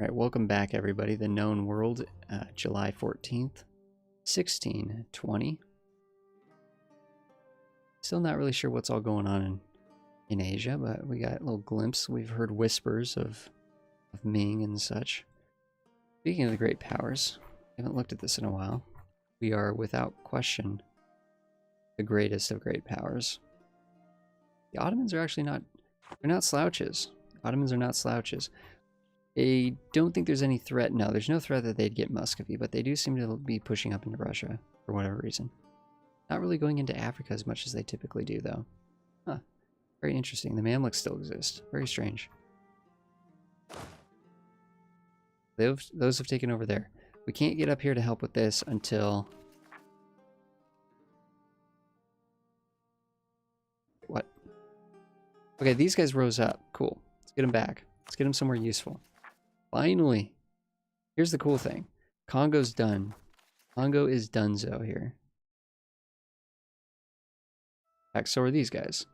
All right, welcome back, everybody. The Known World, July 14th, 1620. Still not really sure what's all going on in Asia, but we got a little glimpse. We've heard whispers of Ming and such. Speaking of the great powers, I haven't looked at this in a while. We are, without question, the greatest of great powers. The Ottomans are actually they're not slouches. Ottomans are not slouches. I don't think there's any threat. No, there's no threat that they'd get Muscovy, but they do seem to be pushing up into Russia for whatever reason. Not really going into Africa as much as they typically do, though. Huh. Very interesting. The Mamluks still exist. Very strange. Those have taken over there. We can't get up here to help with this until... What? Okay, these guys rose up. Cool. Let's get them back. Let's get them somewhere useful. Finally. Here's the cool thing. Congo's done. Congo is donezo here. In fact, so are these guys.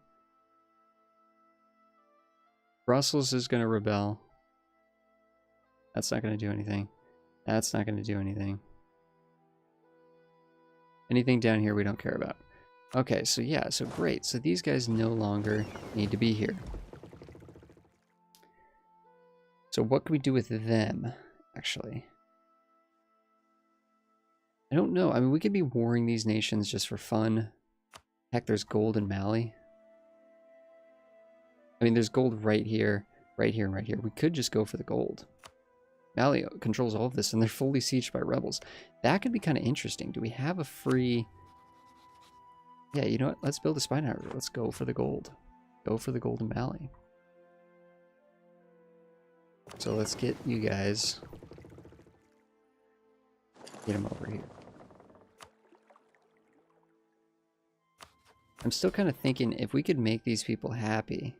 Brussels is going to rebel. That's not going to do anything. That's not going to do anything. Anything down here we don't care about. Okay, so yeah, so great. So these guys no longer need to be here. So what can we do with them, actually? I don't know. I mean, we could be warring these nations just for fun. Heck, there's gold in Mali. I mean, there's gold right here, right here, and right here. We could just go for the gold. Mali controls all of this, and they're fully sieged by rebels. That could be kind of interesting. Do we have a free... Yeah, you know what? Let's build a spy network. Let's go for the gold. Go for the gold in Mali. So let's get you guys... Get them over here. I'm still kind of thinking if we could make these people happy...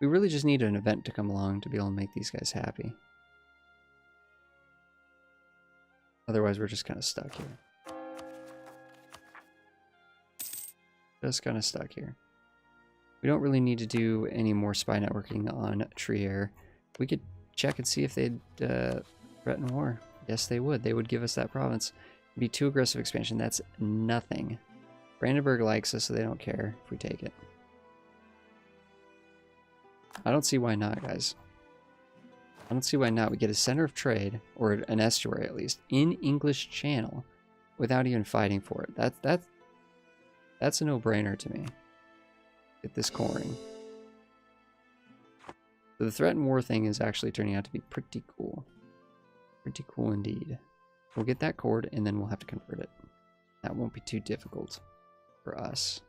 We really just need an event to come along to be able to make these guys happy. Otherwise, we're just kind of stuck here. Just kind of stuck here. We don't really need to do any more spy networking on Trier. We could check and see if they'd threaten war. Yes, they would. They would give us that province. It'd be too aggressive expansion. That's nothing. Brandenburg likes us, so they don't care if we take it. I don't see why not, guys. I don't see why not. We get a center of trade, or an estuary at least, in English Channel without even fighting for it. That's a no-brainer to me. Get this coring. So the threat and war thing is actually turning out to be pretty cool. Pretty cool indeed. We'll get that cord, and then we'll have to convert it. That won't be too difficult for us.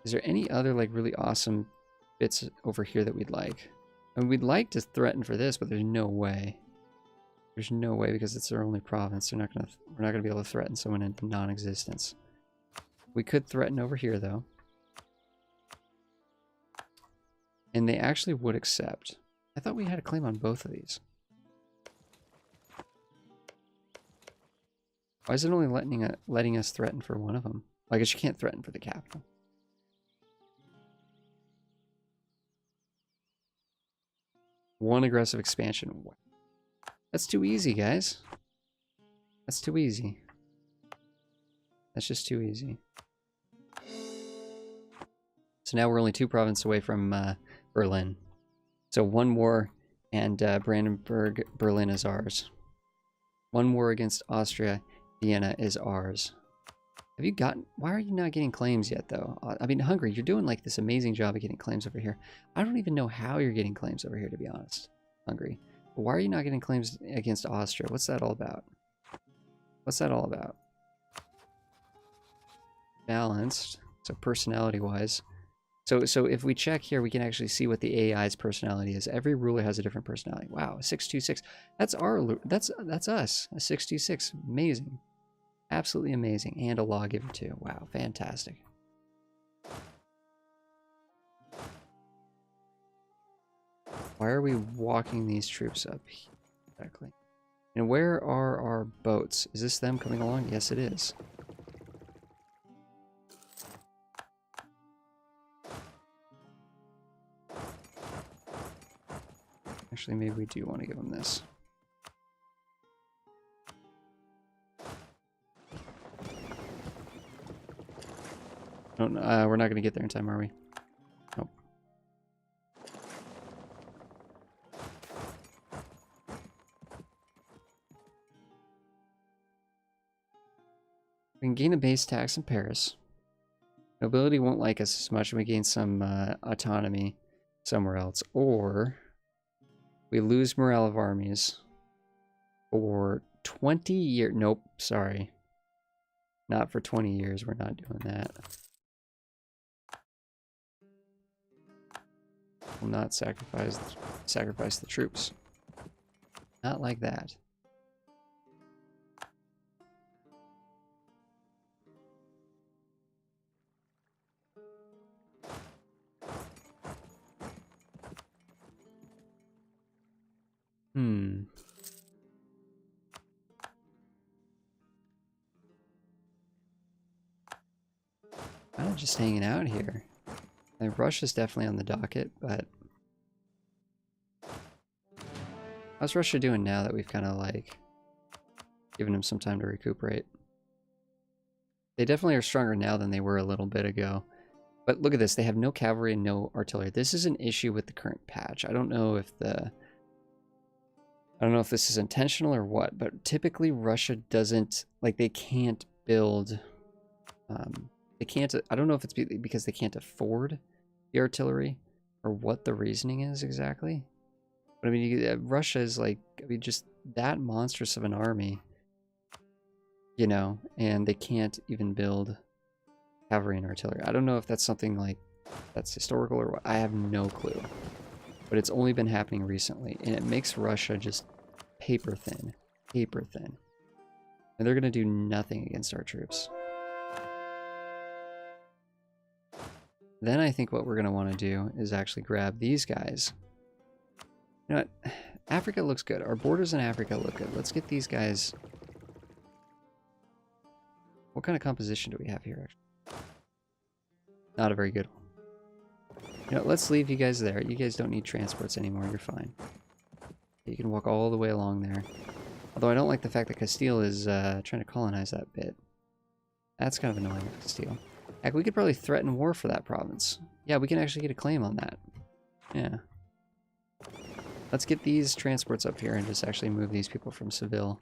Is there any other, like, really awesome bits over here that we'd like? I mean, we'd like to threaten for this, but there's no way. There's no way because it's their only province. We're not gonna be able to threaten someone into non-existence. We could threaten over here though, and they actually would accept. I thought we had a claim on both of these. Why is it only letting us threaten for one of them? I guess you can't threaten for the capital. One aggressive expansion. That's too easy, guys. That's too easy. That's just too easy. So now we're only 2 provinces away from Berlin. So one more and Brandenburg, Berlin is ours. One war against Austria, Vienna is ours. Have you gotten... Why are you not getting claims yet, though? I mean, Hungary, you're doing, like, this amazing job of getting claims over here. I don't even know how you're getting claims over here, to be honest. Hungary. But why are you not getting claims against Austria? What's that all about? What's that all about? Balanced. So, personality-wise. So if we check here, we can actually see what the AI's personality is. Every ruler has a different personality. Wow, 626. That's that's us. A 626. Amazing. Absolutely amazing. And a lawgiver too. Wow, fantastic. Why are we walking these troops up here? Exactly. And where are our boats? Is this them coming along? Yes, it is. Actually, maybe we do want to give them this. Don't, we're not going to get there in time, are we? Nope. We can gain a base tax in Paris. Nobility won't like us as much, and we gain some autonomy somewhere else. Or we lose morale of armies for 20 years. Nope, sorry. Not for 20 years, we're not doing that. We'll not sacrifice the troops. Not like that. Kind of just hanging out here. And Russia's definitely on the docket, but how's Russia doing now that we've kind of like given them some time to recuperate? They definitely are stronger now than they were a little bit ago. But look at this, they have no cavalry and no artillery. This is an issue with the current patch. I don't know if this is intentional or what, but typically Russia doesn't, like, they can't build, they can't, I don't know if it's because they can't afford the artillery or what the reasoning is exactly. But I mean, Russia is like, I mean, just that monstrous of an army, you know, and they can't even build cavalry and artillery. I don't know if that's something like, that's historical or what. I have no clue. But it's only been happening recently, and it makes Russia just paper thin. Paper thin. And they're going to do nothing against our troops. Then I think what we're going to want to do is actually grab these guys. You know what? Africa looks good. Our borders in Africa look good. Let's get these guys. What kind of composition do we have here, actually? Not a very good one. You know, let's leave you guys there. You guys don't need transports anymore. You're fine. You can walk all the way along there. Although I don't like the fact that Castile is trying to colonize that bit. That's kind of annoying with Castile. Heck, we could probably threaten war for that province. Yeah, we can actually get a claim on that. Yeah. Let's get these transports up here and just actually move these people from Seville.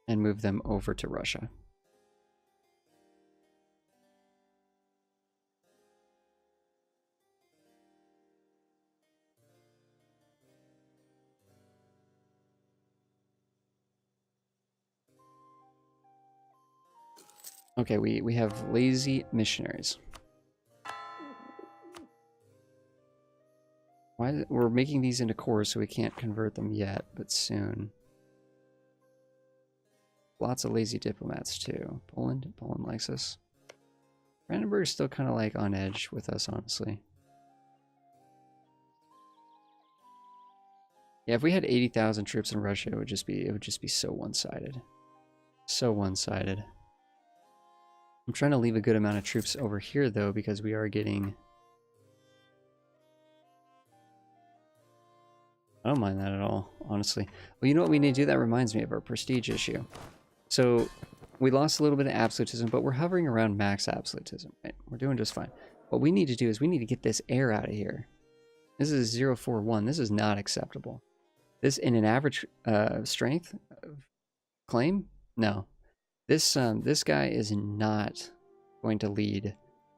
And move them over to Russia. Okay, we have lazy missionaries. We're making these into cores, so we can't convert them yet, but soon. Lots of lazy diplomats too. Poland likes us. Brandenburg's still kind of like on edge with us, honestly. Yeah, if we had 80,000 troops in Russia, it would just be so one-sided. So one-sided. I'm trying to leave a good amount of troops over here though, because we are getting. I don't mind that at all, honestly. Well, you know what we need to do? That reminds me of our prestige issue. So we lost a little bit of absolutism, but we're hovering around max absolutism, right? We're doing just fine. What we need to do is we need to get this air out of here. This is 041. This is not acceptable. This in an average strength claim? No. This guy is not going to lead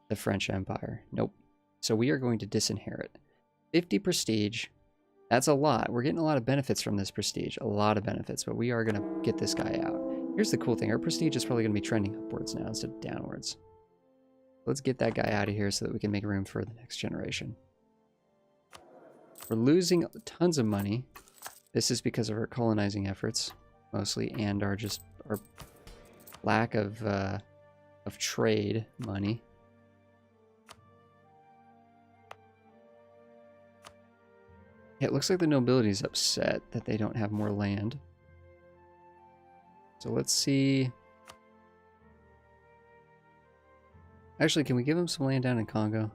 the French Empire. Nope. So we are going to disinherit. 50 prestige. That's a lot. We're getting a lot of benefits from this prestige. A lot of benefits, but we are going to get this guy out. Here's the cool thing. Our prestige is probably going to be trending upwards now instead of downwards. Let's get that guy out of here so that we can make room for the next generation. We're losing tons of money. This is because of our colonizing efforts, mostly, and our lack of trade money. Yeah, it looks like the nobility is upset that they don't have more land. So let's see. Actually, can we give them some land down in Congo?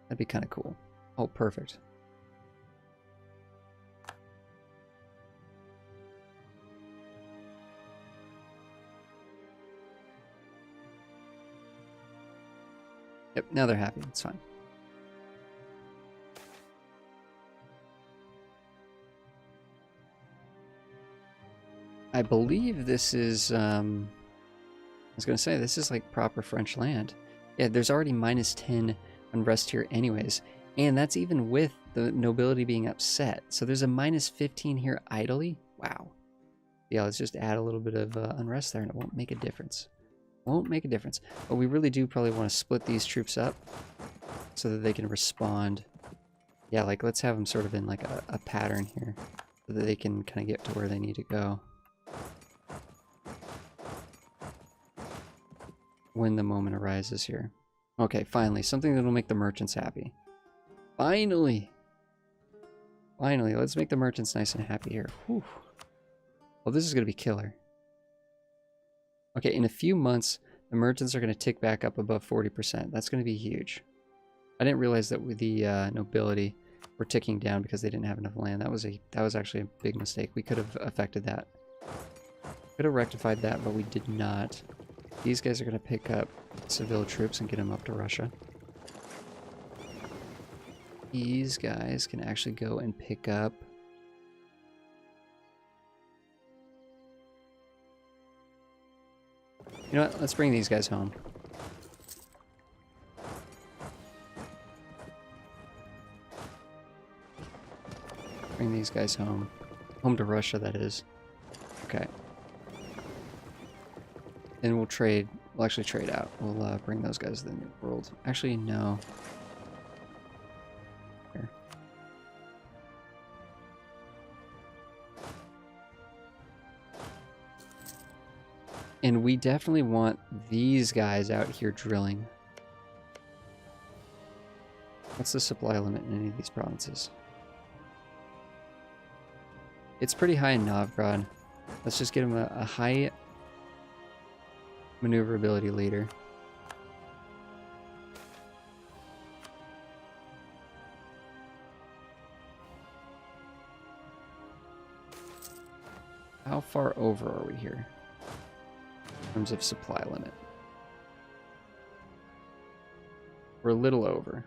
That'd be kind of cool. Oh, perfect. Yep, now they're happy. It's fine. I believe this is, I was going to say, this is like proper French land. Yeah, there's already -10 unrest here anyways. And that's even with the nobility being upset. So there's a -15 here idly. Wow. Yeah, let's just add a little bit of unrest there and it won't make a difference. Won't make a difference. But we really do probably want to split these troops up so that they can respond. Yeah, like let's have them sort of in like a pattern here so that they can kind of get to where they need to go when the moment arises here. Okay, finally, something that will make the merchants happy. Finally! Finally, let's make the merchants nice and happy here. Whew. Well, this is going to be killer. Okay, in a few months, the merchants are going to tick back up above 40%. That's going to be huge. I didn't realize that with the nobility were ticking down because they didn't have enough land. That was actually a big mistake. We could have affected that. Could have rectified that, but we did not. These guys are going to pick up Seville troops and get them up to Russia. These guys can actually go and pick up... You know what? Let's bring these guys home. Bring these guys home. Home to Russia, that is. Okay. Then we'll trade. We'll actually trade out. We'll bring those guys to the New World. Actually, no. Here. And we definitely want these guys out here drilling. What's the supply limit in any of these provinces? It's pretty high in Novgorod. Let's just get him a high maneuverability leader. How far over are we here in terms of supply limit? We're a little over.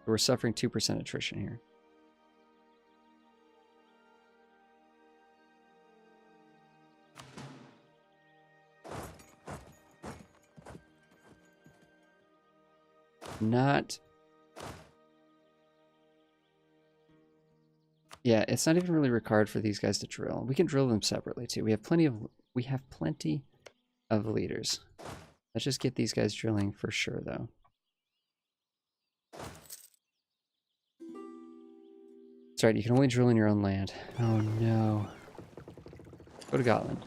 We're suffering 2% attrition here. Not... Yeah, it's not even really required for these guys to drill. We can drill them separately too. We have plenty of leaders. Let's just get these guys drilling for sure though. That's right, you can only drill in your own land. Oh no. Go to Gotland.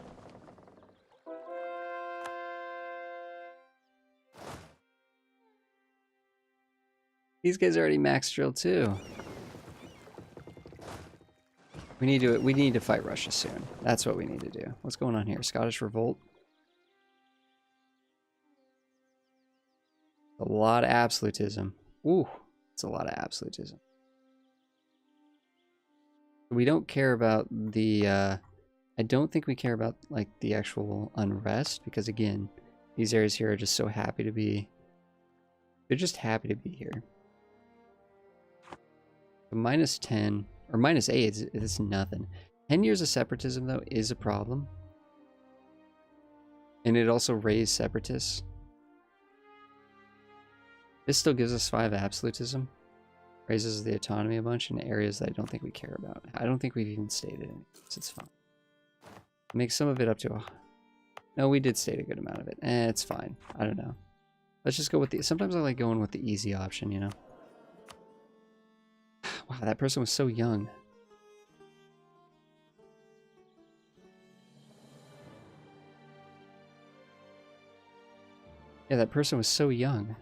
These guys already max drilled too. We need to fight Russia soon. That's what we need to do. What's going on here? Scottish revolt? A lot of absolutism. Ooh, it's a lot of absolutism. We don't care about the I don't think we care about like the actual unrest because again, these areas here are just so happy to be, they're just happy to be here. So -10 or -8 it's nothing. 10 years of separatism though is a problem. And it also raised separatists. This still gives us 5 absolutism. Raises the autonomy a bunch in areas that I don't think we care about. I don't think we've even stated it. It's fine. Make some of it up to a... No, we did state a good amount of it. It's fine. I don't know. Let's just go with the... Sometimes I like going with the easy option, you know? Wow, that person was so young. Yeah, that person was so young.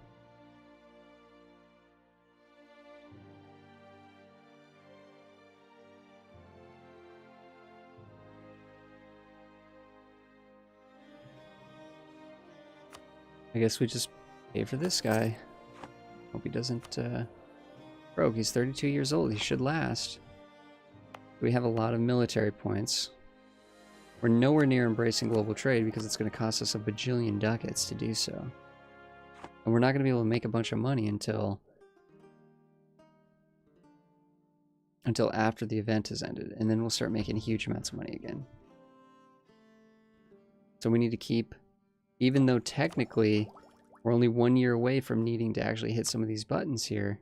I guess we just pay for this guy. Hope he doesn't broke. He's 32 years old. He should last. We have a lot of military points. We're nowhere near embracing global trade because it's going to cost us a bajillion ducats to do so. And we're not going to be able to make a bunch of money until after the event has ended. And then we'll start making huge amounts of money again. So we need to keep, even though technically we're only 1 year away from needing to actually hit some of these buttons here.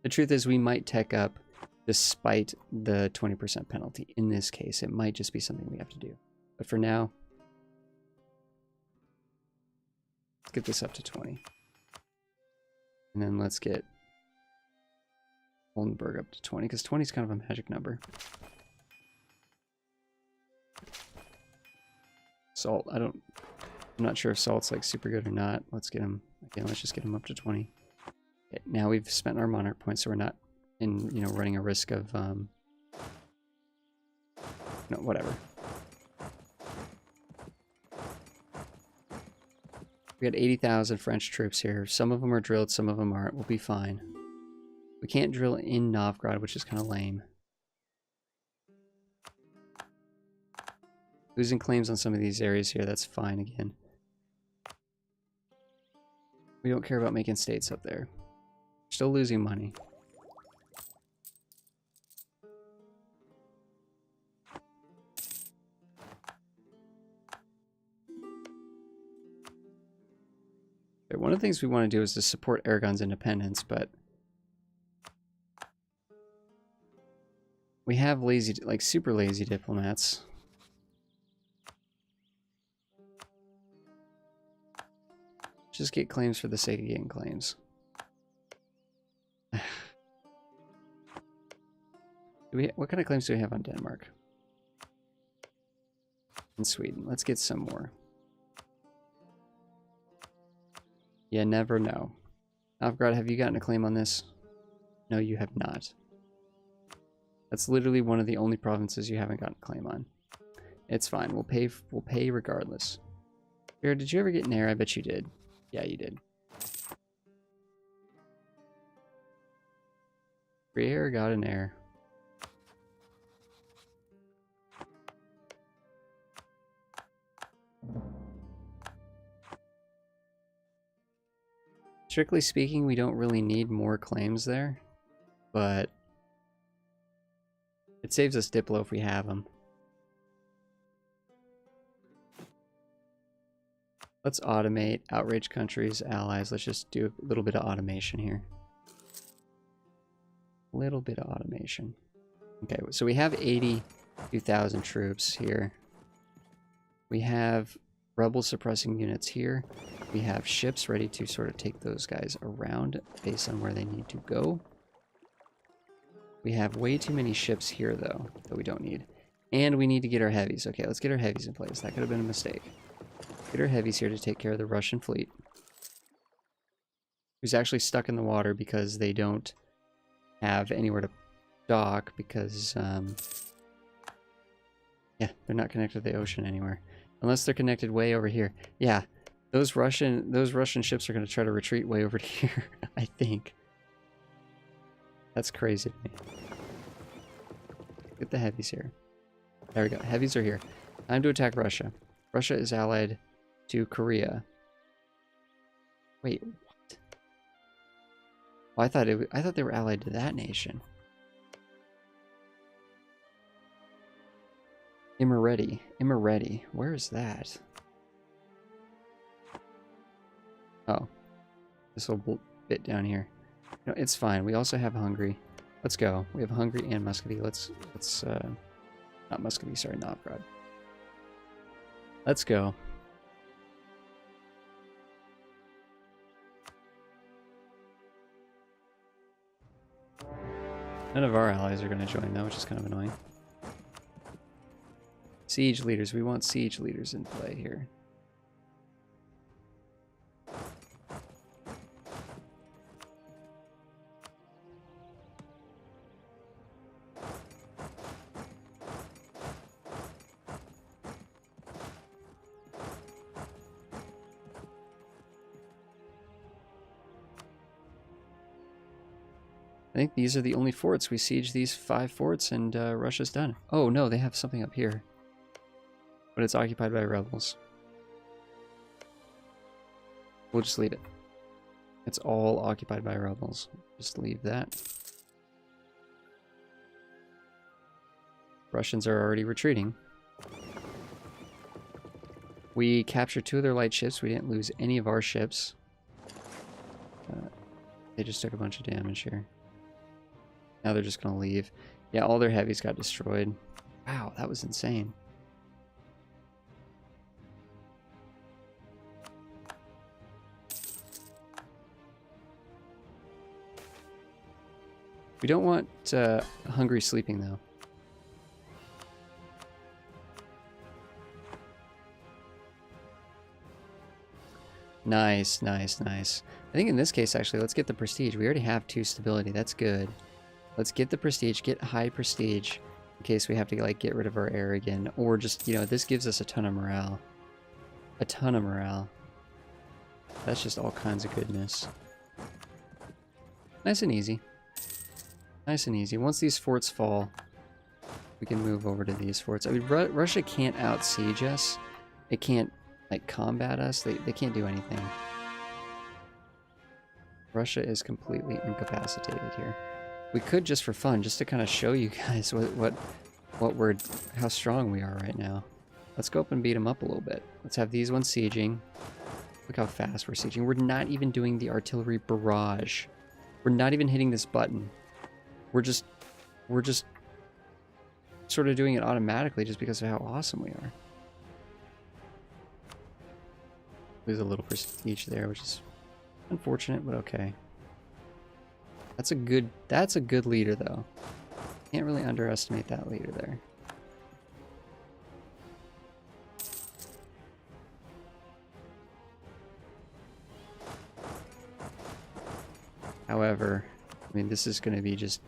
The truth is we might tech up despite the 20% penalty. In this case, it might just be something we have to do. But for now, let's get this up to 20. And then let's get Oldenburg up to 20, because 20 is kind of a magic number. Salt, I'm not sure if salt's like super good or not. Let's get him, again, let's just get him up to 20. Okay, now we've spent our monarch points, so we're not in, you know, running a risk of, no, whatever. We got 80,000 French troops here. Some of them are drilled, some of them aren't. We'll be fine. We can't drill in Novgorod, which is kind of lame. Losing claims on some of these areas here, that's fine again. We don't care about making states up there. Still losing money. Okay, one of the things we want to do is to support Aragon's independence, but we have lazy, like super lazy diplomats. Just get claims for the sake of getting claims. What kind of claims do we have on Denmark? And Sweden. Let's get some more. You never know. Novgorod, have you gotten a claim on this? No, you have not. That's literally one of the only provinces you haven't gotten a claim on. It's fine. We'll pay regardless. Here, did you ever get an heir? I bet you did. Yeah, you did. Briere got an heir. Strictly speaking, we don't really need more claims there, but it saves us Diplo if we have them. Let's automate outrage countries, allies. Let's just do a little bit of automation here. A little bit of automation. Okay, so we have 82,000 troops here. We have rebel suppressing units here. We have ships ready to sort of take those guys around based on where they need to go. We have way too many ships here, though, that we don't need. And we need to get our heavies. Okay, let's get our heavies in place. That could have been a mistake. Get our heavies here to take care of the Russian fleet, who's actually stuck in the water because they don't have anywhere to dock because, yeah, they're not connected to the ocean anywhere. Unless they're connected way over here. Yeah, those Russian ships are going to try to retreat way over here, I think. That's crazy to me. Get the heavies here. There we go. Heavies are here. Time to attack Russia. Russia is allied to Korea. Wait, what? Oh, I thought they were allied to that nation. Imereti. Imereti. Where is that? Oh. This little bit down here. No, it's fine. We also have Hungary. Let's go. We have Hungary and Muscovy. Let's not Muscovy, sorry, Novgorod. Let's go. None of our allies are going to join though, which is kind of annoying. Siege leaders. We want siege leaders in play here. I think these are the only forts. We siege these 5 forts and Russia's done. Oh no, they have something up here. But it's occupied by rebels. We'll just leave it. It's all occupied by rebels. Just leave that. Russians are already retreating. We captured 2 of their light ships. We didn't lose any of our ships. They just took a bunch of damage here. Now they're just going to leave. Yeah, all their heavies got destroyed. Wow, that was insane. We don't want Hungary sleeping, though. Nice, nice, nice. I think in this case, actually, let's get the prestige. We already have 2 stability. That's good. Let's get the prestige, get high prestige, in case we have to, like, get rid of our air again. Or just, you know, this gives us a ton of morale. A ton of morale. That's just all kinds of goodness. Nice and easy. Nice and easy. Once these forts fall, we can move over to these forts. I mean, Russia can't out-siege us. It can't, like, combat us. They can't do anything. Russia is completely incapacitated here. We could, just for fun, just to kind of show you guys how strong we are right now. Let's go up and beat them up a little bit. Let's have these ones sieging. Look how fast we're sieging. We're not even doing the artillery barrage. We're not even hitting this button. We're just sort of doing it automatically just because of how awesome we are. Lose a little prestige there, which is unfortunate, but okay. That's a good leader, though. Can't really underestimate that leader there. However, I mean, this is going to be just...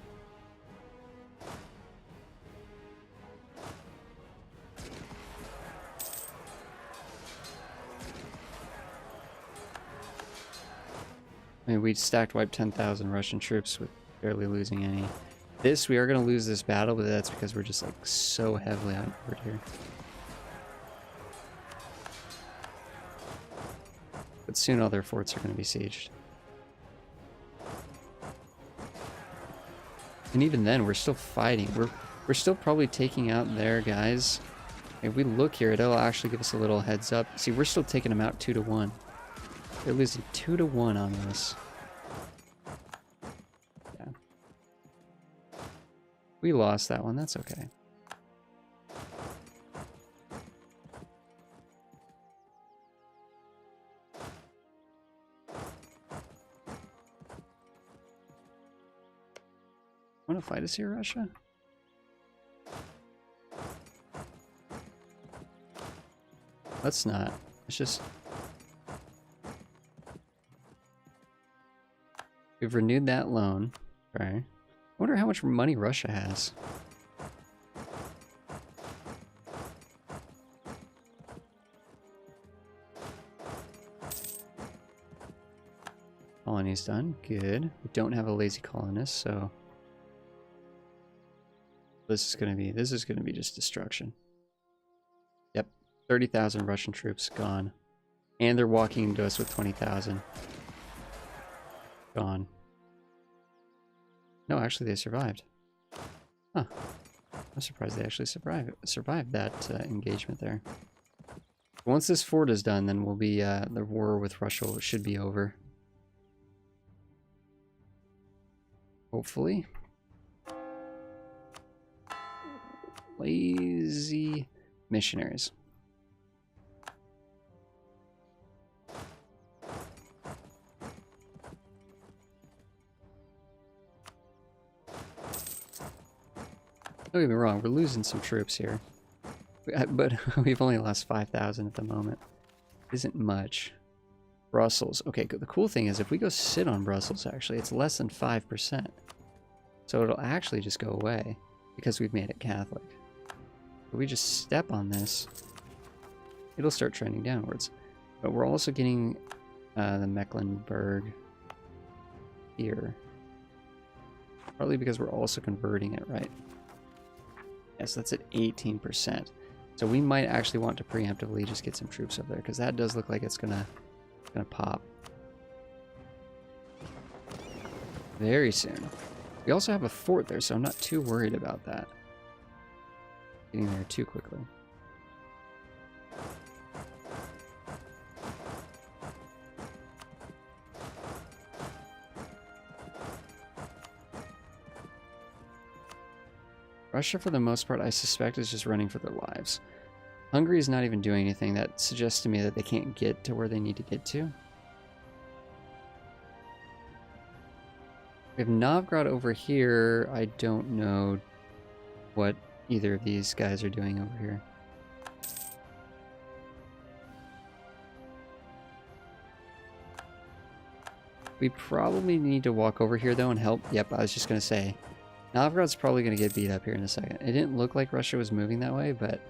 I mean, we stacked wiped 10,000 Russian troops with barely losing any. This, we are going to lose this battle, but that's because we're just, like, so heavily outnumbered here. But soon all their forts are going to be sieged. And even then, we're still fighting. We're still probably taking out their guys. If we look here, it'll actually give us a little heads up. See, we're still taking them out 2-1. They're losing 2-1 on us. Yeah. We lost that one. That's okay. Want to fight us here, Russia? Let's not. It's just... We've renewed that loan. Right. I wonder how much money Russia has. Colony's done. Good. We don't have a lazy colonist, so this is gonna be just destruction. Yep. 30,000 Russian troops gone. And they're walking into us with 20,000. Gone. No, actually they survived. Huh. I'm surprised they actually survived that engagement there. Once this fort is done, then we'll be, the war with Russia should be over. Hopefully. Lazy missionaries. Don't get me wrong, we're losing some troops here. But we've only lost 5,000 at the moment. Isn't much. Brussels. Okay, the cool thing is if we go sit on Brussels, actually, it's less than 5%. So it'll actually just go away because we've made it Catholic. If we just step on this, it'll start trending downwards. But we're also getting the Mecklenburg here. Partly because we're also converting it, right? Yes, that's at 18%. So we might actually want to preemptively just get some troops up there, because that does look like it's gonna pop very soon. We also have a fort there, so I'm not too worried about that. Getting there too quickly. Russia, for the most part, I suspect is just running for their lives. Hungary is not even doing anything. That suggests to me that they can't get to where they need to get to. We have Novgorod over here. I don't know what either of these guys are doing over here. We probably need to walk over here, though, and help. Yep, I was just going to say. Novgorod's probably going to get beat up here in a second. It didn't look like Russia was moving that way, but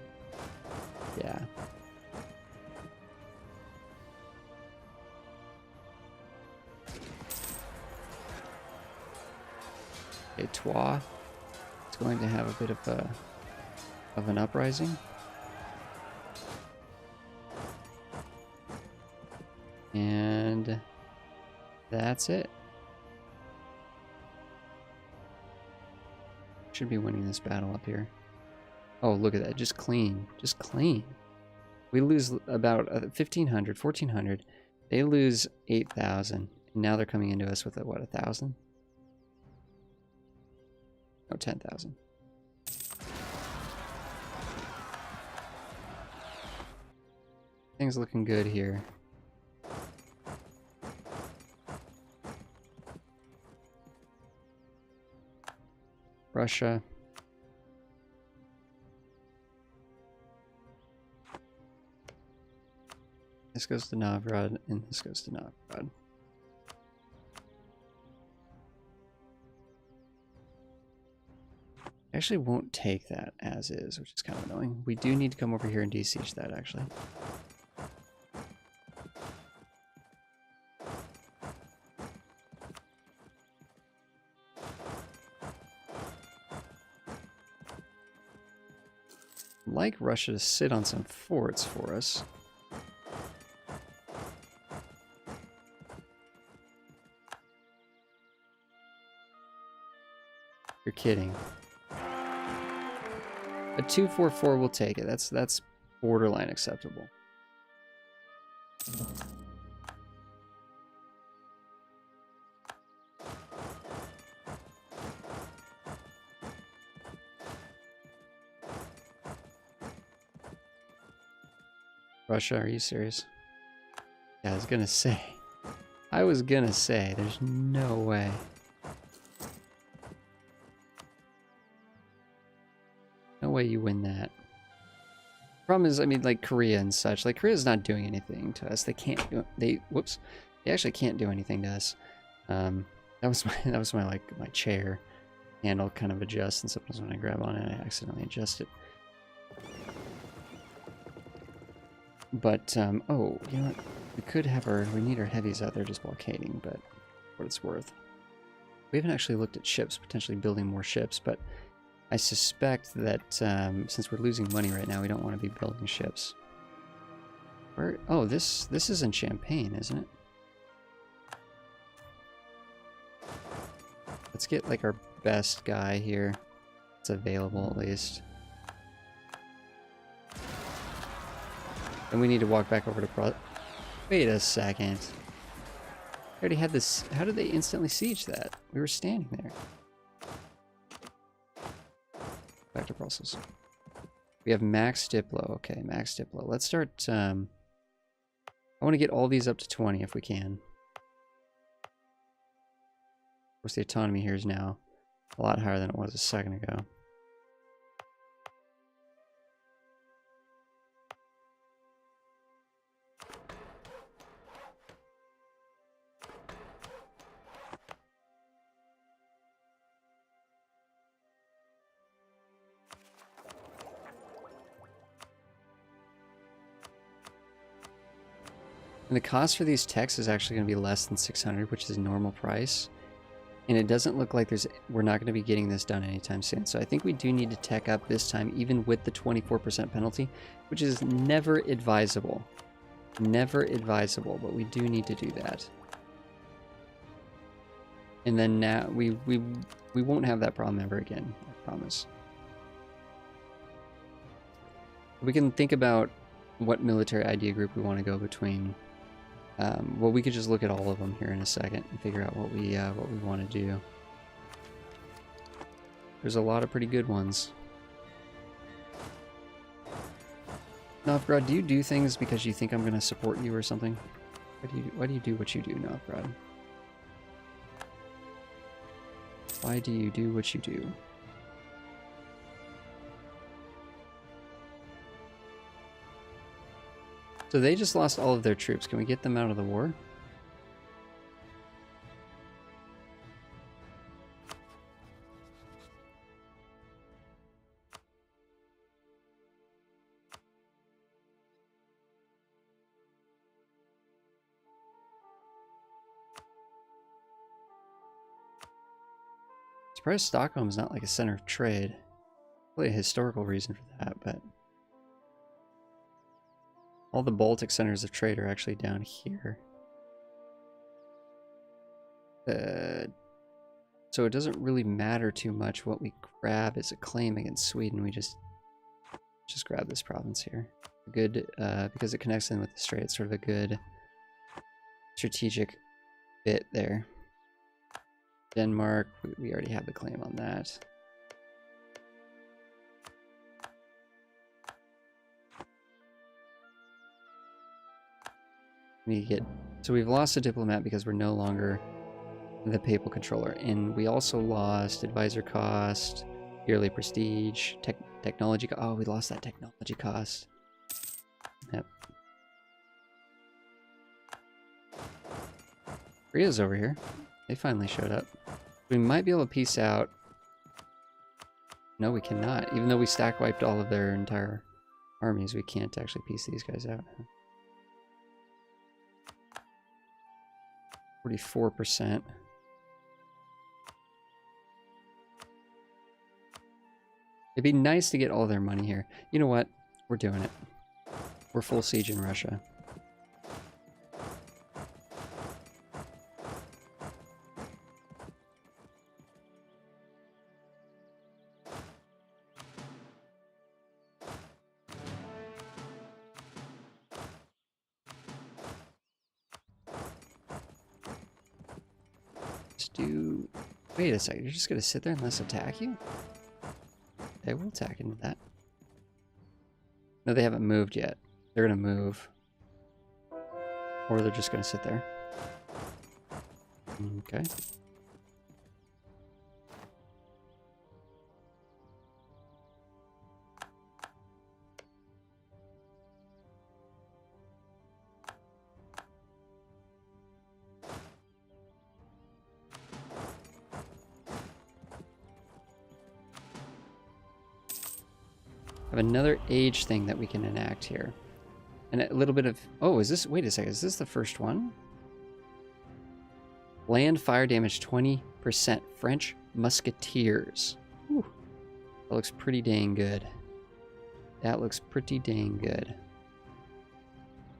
yeah. Okay, Troyes is going to have a bit of an uprising. And that's it. Should be winning this battle up here. Oh, look at that. Just clean. Just clean. We lose about 1,500, 1,400. They lose 8,000. And now they're coming into us with, what, 1,000? No, 10,000. Things looking good here. Russia. This goes to Novgorod, and this goes to Novgorod. I actually won't take that as is, which is kind of annoying. We do need to come over here and de-siege that, actually. I'd like Russia to sit on some forts for us. You're kidding. A 244 will take it. That's borderline acceptable. Russia, are you serious? Yeah, I was gonna say. There's no way. No way you win that. Problem is, I mean, like Korea and such. Like Korea's not doing anything to us. They can't do. They actually can't do anything to us. That was my chair handle kind of adjusts, and sometimes when I grab on it, I accidentally adjust it. But oh, you know what? We need our heavies out there just blockading, but what it's worth. We haven't actually looked at ships, potentially building more ships, but I suspect that since we're losing money right now, we don't want to be building ships. Oh, this is in Champagne, isn't it? Let's get like our best guy here. It's available at least. And we need to walk back over to Wait a second. I already had this. How did they instantly siege that? We were standing there. Back to Brussels. We have max Diplo. Okay, max Diplo. Let's start. I want to get all these up to 20 if we can. Of course, the autonomy here is now a lot higher than it was a second ago. And the cost for these techs is actually going to be less than 600, which is normal price. And it doesn't look like we're not going to be getting this done anytime soon. So I think we do need to tech up this time, even with the 24% penalty, which is never advisable. Never advisable, but we do need to do that. And then now we won't have that problem ever again, I promise. We can think about what military idea group we want to go between. Well, we could just look at all of them here in a second and figure out what we want to do. There's a lot of pretty good ones. Novgorod, do you do things because you think I'm going to support you or something? Why do you do what you do, Novgorod? Why do you do what you do? So they just lost all of their troops. Can we get them out of the war? Surprised Stockholm is not like a center of trade. Probably a historical reason for that, but all the Baltic centers of trade are actually down here. So it doesn't really matter too much what we grab as a claim against Sweden. We just grab this province here. Good, because it connects in with the strait. It's sort of a good strategic bit there. Denmark, we already have the claim on that. So we've lost a diplomat because we're no longer the papal controller, and we also lost advisor cost, yearly prestige, technology. Oh, we lost that technology cost. Yep. Korea's over here. They finally showed up. We might be able to peace out. No, we cannot. Even though we stack wiped all of their entire armies, we can't actually piece these guys out. 44%. It'd be nice to get all their money here. You know what? We're doing it. We're full siege in Russia. Wait a second, you're just gonna sit there and let us attack you? Okay, we'll attack into that. No, they haven't moved yet. They're gonna move. Or they're just gonna sit there. Okay. Have another age thing that we can enact here. And a little bit of... Oh, is this... Wait a second. Is this the first one? Land fire damage 20%. French musketeers. Whew. That looks pretty dang good. That looks pretty dang good.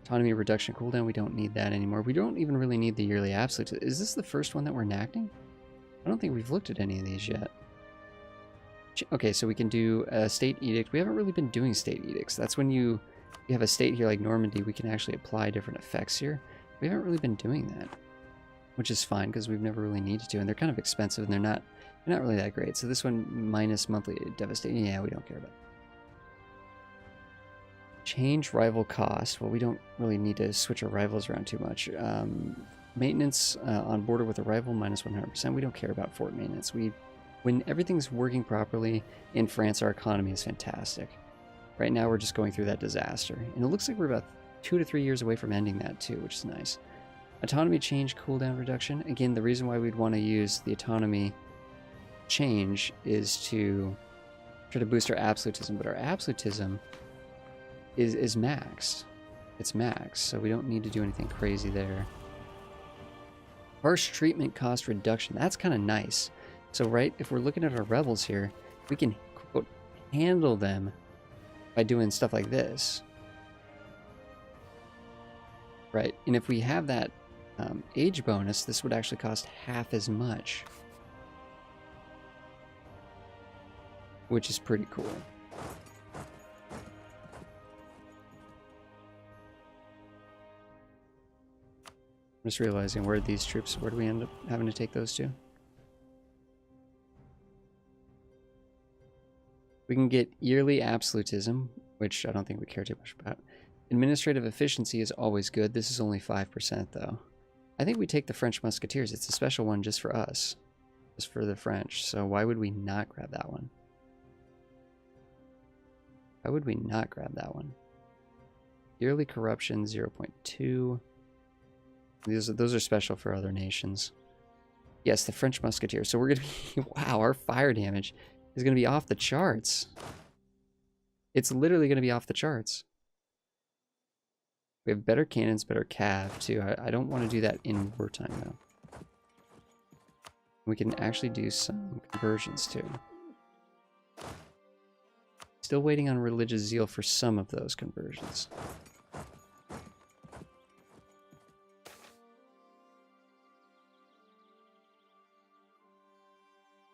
Autonomy reduction cooldown. We don't need that anymore. We don't even really need the yearly absolute. Is this the first one that we're enacting? I don't think we've looked at any of these yet. Okay, so we can do a state edict. We haven't really been doing state edicts. That's when you have a state here like Normandy, we can actually apply different effects here. We haven't really been doing that, which is fine because we've never really needed to, and they're kind of expensive and they're not really that great. So this one minus monthly devastation, yeah, we don't care about. Change rival cost. Well, we don't really need to switch our rivals around too much. Maintenance on border with a rival minus 100%. We don't care about fort maintenance. When everything's working properly in France, our economy is fantastic. Right now, we're just going through that disaster. And it looks like we're about 2 to 3 years away from ending that too, which is nice. Autonomy change cooldown reduction. Again, the reason why we'd want to use the autonomy change is to try to boost our absolutism, but our absolutism is maxed. It's maxed, so we don't need to do anything crazy there. Harsh treatment cost reduction. That's kind of nice. So, right, if we're looking at our rebels here, we can, quote, handle them by doing stuff like this. Right, and if we have that age bonus, this would actually cost half as much. Which is pretty cool. I'm just realizing where these troops, where do we end up having to take those to? We can get yearly absolutism, which I don't think we care too much about. Administrative efficiency is always good. This is only 5% though. I think we take the French Musketeers. It's a special one just for us. Just for the French. So why would we not grab that one? Why would we not grab that one? Yearly corruption 0.2. Those are special for other nations. Yes, the French Musketeers. So we're going to be... Wow, our fire damage is going to be off the charts. It's literally going to be off the charts. We have better cannons, better cav too. I don't want to do that in wartime though. We can actually do some conversions too. Still waiting on religious zeal for some of those conversions.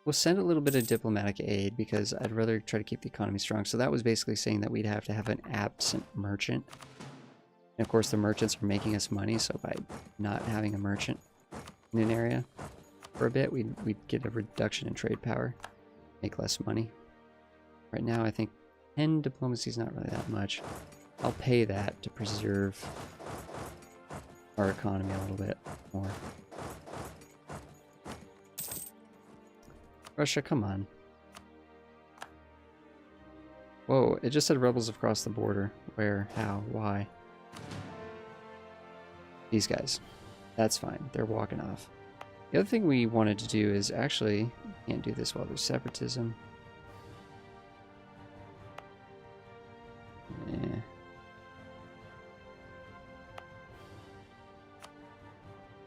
We'll send a little bit of diplomatic aid because I'd rather try to keep the economy strong. So that was basically saying that we'd have to have an absent merchant. And of course the merchants are making us money, so by not having a merchant in an area for a bit, we'd get a reduction in trade power, make less money. Right now I think 10 diplomacy is not really that much. I'll pay that to preserve our economy a little bit more. Russia, come on. Whoa, it just said rebels across the border. Where? How? Why? These guys. That's fine. They're walking off. The other thing we wanted to do is actually... Can't do this while there's separatism. Yeah.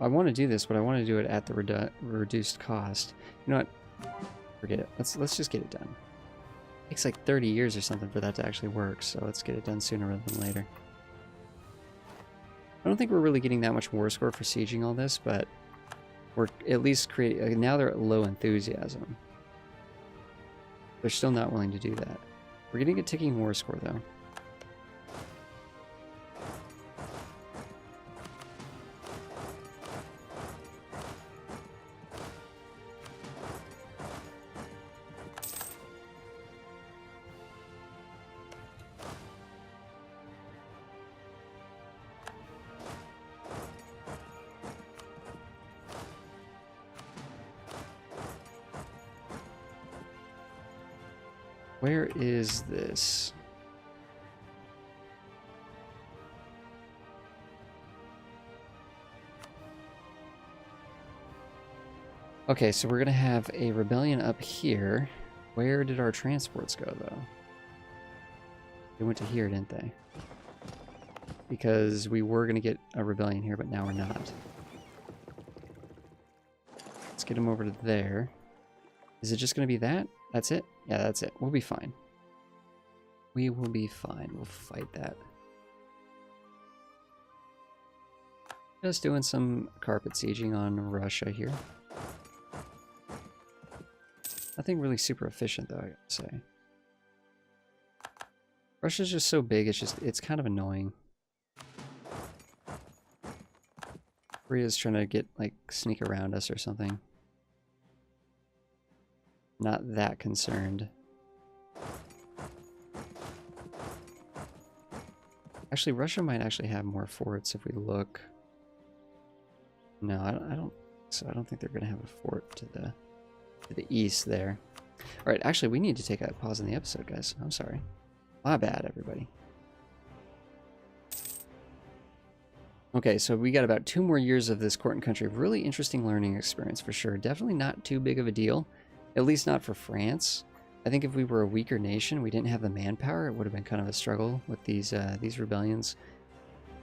I want to do this, but I want to do it at the reduced cost. You know what? Forget it. Let's just get it done. It takes like 30 years or something for that to actually work, so let's get it done sooner rather than later. I don't think we're really getting that much war score for sieging all this, but we're at least creating... now they're at low enthusiasm. They're still not willing to do that. We're getting a ticking war score, though. Where is this? Okay, so we're gonna have a rebellion up here. Where did our transports go, though? They went to here, didn't they? Because we were gonna get a rebellion here, but now we're not. Let's get them over to there. Is it just gonna be that? That's it? Yeah, that's it. We'll be fine. We will be fine. We'll fight that. Just doing some carpet sieging on Russia here. Nothing really super efficient, though, I gotta say. Russia's just so big, it's kind of annoying. Korea's trying to get, like, sneak around us or something. Not that concerned. Actually, Russia might actually have more forts if we look. No, I don't. So I don't think they're going to have a fort to the east there. All right, actually, we need to take a pause in the episode, guys. I'm sorry. My bad, everybody. Okay, so we got about 2 more years of this court and country. Really interesting learning experience for sure. Definitely not too big of a deal. At least not for France. I think if we were a weaker nation, we didn't have the manpower, it would have been kind of a struggle with these rebellions.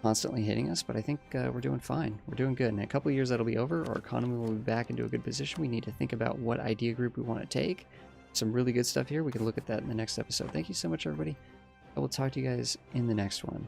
constantly hitting us, but I think we're doing fine. We're doing good. In a couple of years, that'll be over. Our economy will be back into a good position. We need to think about what idea group we want to take. Some really good stuff here. We can look at that in the next episode. Thank you so much, everybody. I will talk to you guys in the next one.